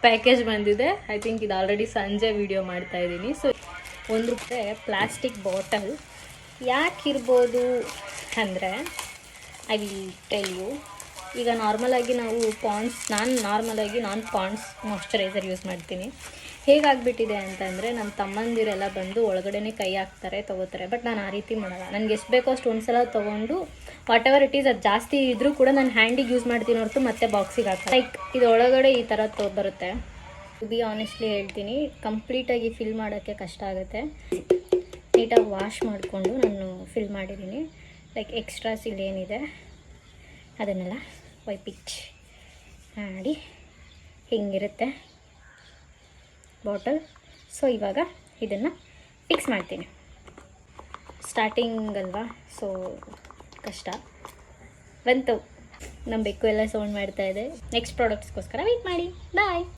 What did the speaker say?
Package ಬಂದಿದೆ. I think ಇದು already ಸಂಜೆ ವಿಡಿಯೋ ಮಾಡ್ತಾಯಿದ್ದೀನಿ. ಸೊ ₹1 ಪ್ಲಾಸ್ಟಿಕ್ ಬಾಟಲ್ ಯಾಕಿರ್ಬೋದು ಅಂದರೆ ಐ ವಿಲ್ ಟೆಲ್ ಯು. ಈಗ ನಾರ್ಮಲಾಗಿ ನಾವು ನಾನು ಪಾಂಡ್ಸ್ ಮಾಯ್ಶ್ಚರೈಸರ್ ಯೂಸ್ ಮಾಡ್ತೀನಿ. ಹೇಗಾಗ್ಬಿಟ್ಟಿದೆ ಅಂತಂದರೆ ನನ್ನ ತಮ್ಮಂದಿರೆಲ್ಲ ಬಂದು ಒಳಗಡೆ ಕೈ ಹಾಕ್ತಾರೆ, ತೊಗೋತಾರೆ. ಬಟ್ ನಾನು ಆ ರೀತಿ ಮಾಡಲ್ಲ. ನನಗೆ ಎಷ್ಟು ಬೇಕೋ ಅಷ್ಟು ಒಂದು ಸಲ ತೊಗೊಂಡು ವಾಟ್ ಎವರ್ ಇಟ್ ಈಸ್, ಅದು ಜಾಸ್ತಿ ಇದ್ದರೂ ಕೂಡ ನಾನು ಹ್ಯಾಂಡಿಗೆ ಯೂಸ್ ಮಾಡ್ತೀನಿ ಹೊರತು ಮತ್ತೆ ಬಾಕ್ಸಿಗೆ ಹಾಕ್ತೀನಿ. ಲೈಕ್ ಇದು ಒಳಗಡೆ ಈ ಥರ ಬರುತ್ತೆ. ಟು ಬಿ ಆನೆಸ್ಟ್ಲಿ ಹೇಳ್ತೀನಿ, ಕಂಪ್ಲೀಟಾಗಿ ಫಿಲ್ ಮಾಡೋಕ್ಕೆ ಕಷ್ಟ ಆಗುತ್ತೆ. ನೀಟಾಗಿ ವಾಶ್ ಮಾಡಿಕೊಂಡು ನಾನು ಫಿಲ್ ಮಾಡಿದ್ದೀನಿ. ಲೈಕ್ ಎಕ್ಸ್ಟ್ರಾಸ್ ಇಲ್ಲೇನಿದೆ ಅದನ್ನೆಲ್ಲ ವೈಪಿಚ್ ಮಾಡಿ ಹಿಂಗಿರುತ್ತೆ ಬಾಟಲ್. ಸೊ ಇವಾಗ ಇದನ್ನು ಫಿಕ್ಸ್ ಮಾಡ್ತೀನಿ. ಸ್ಟಾರ್ಟಿಂಗ್ ಅಲ್ವಾ, ಸೊ ಕಷ್ಟ ಬಂತು. ನಮ್ಮ ಬೆಕ್ಕು ಎಲ್ಲ ಸೌಂಡ್ ಮಾಡ್ತಾಯಿದೆ. ನೆಕ್ಸ್ಟ್ ಪ್ರಾಡಕ್ಟ್ಸ್ಗೋಸ್ಕರ ವೆಯ್ಟ್ ಮಾಡಿ. ಬಾಯ್.